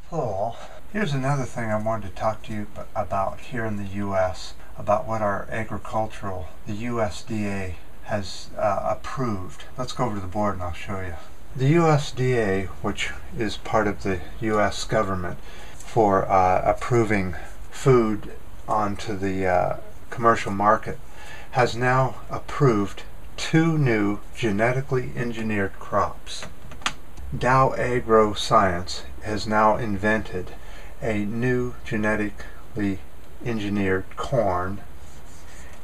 Hello. Here's another thing I wanted to talk to you about here in the U.S. about what our the USDA has approved. Let's go over to the board and I'll show you. The USDA, which is part of the U.S. government for approving food onto the commercial market, has now approved 2 new genetically engineered crops. Dow AgroScience has now invented a new genetically engineered corn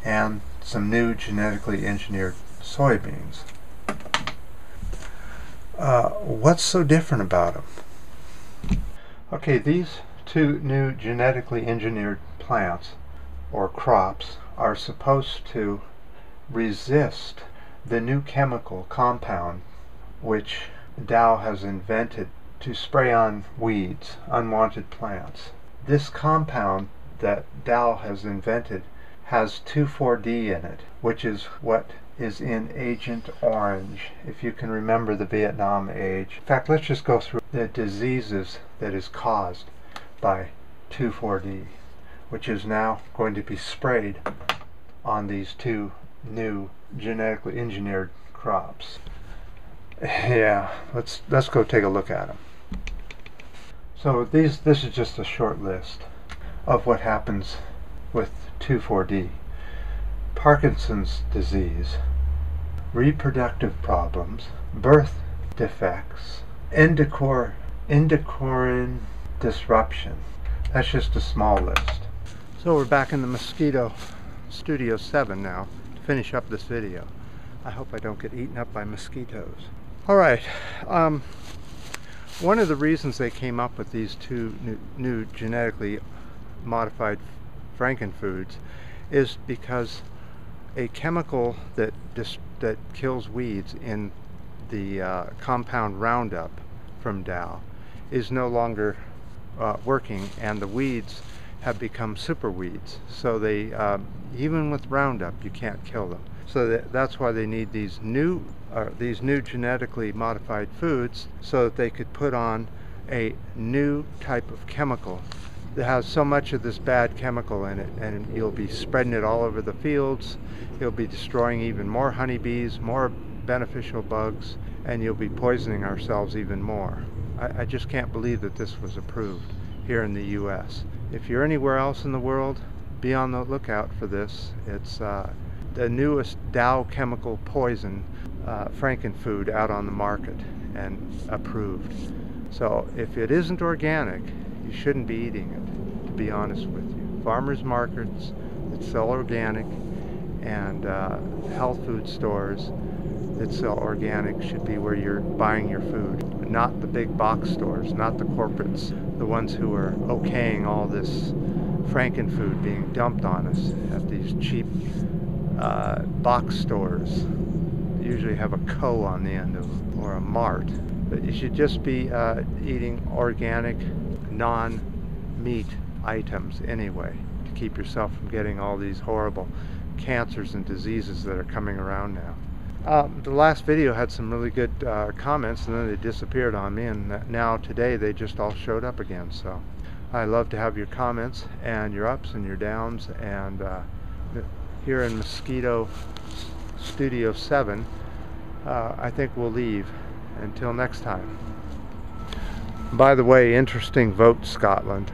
and some new genetically engineered soybeans. What's so different about them? Okay, these 2 new genetically engineered plants or crops are supposed to resist the new chemical compound which Dow has invented to spray on weeds, unwanted plants. This compound that Dow has invented has 2,4-D in it, which is what is in Agent Orange, if you can remember the Vietnam age. In fact, let's just go through the diseases that is caused by 2,4-D, which is now going to be sprayed on these 2 new genetically engineered crops. Yeah, let's go take a look at them. So this is just a short list of what happens with 2,4-D. Parkinson's disease, reproductive problems, birth defects, endocrine disruption. That's just a small list. So we're back in the Mosquito Studio 7 now to finish up this video. I hope I don't get eaten up by mosquitoes. Alright, one of the reasons they came up with these 2 new genetically modified Frankenfoods is because a chemical that kills weeds in the compound Roundup from Dow is no longer working, and the weeds have become super weeds. So they, even with Roundup, you can't kill them. So that's why they need these new genetically modified foods, so that they could put on a new type of chemical that has so much of this bad chemical in it, and you'll be spreading it all over the fields. You'll be destroying even more honeybees, more beneficial bugs, and you'll be poisoning ourselves even more. I just can't believe that this was approved here in the US. If you're anywhere else in the world, be on the lookout for this. It's the newest Dow chemical poison Frankenfood out on the market and approved. So if it isn't organic, you shouldn't be eating it, to be honest with you. Farmers markets that sell organic and health food stores that sell organic should be where you're buying your food, not the big box stores, not the corporates, the ones who are okaying all this Frankenfood being dumped on us at these cheap box stores. They usually have a Co on the end of them, or a Mart. But you should just be eating organic, non-meat items anyway, to keep yourself from getting all these horrible cancers and diseases that are coming around now. The last video had some really good comments, and then they disappeared on me, and now today they just all showed up again. So I love to have your comments and your ups and your downs, and here in Mosquito Studio 7, I think we'll leave until next time. By the way, interesting vote, Scotland.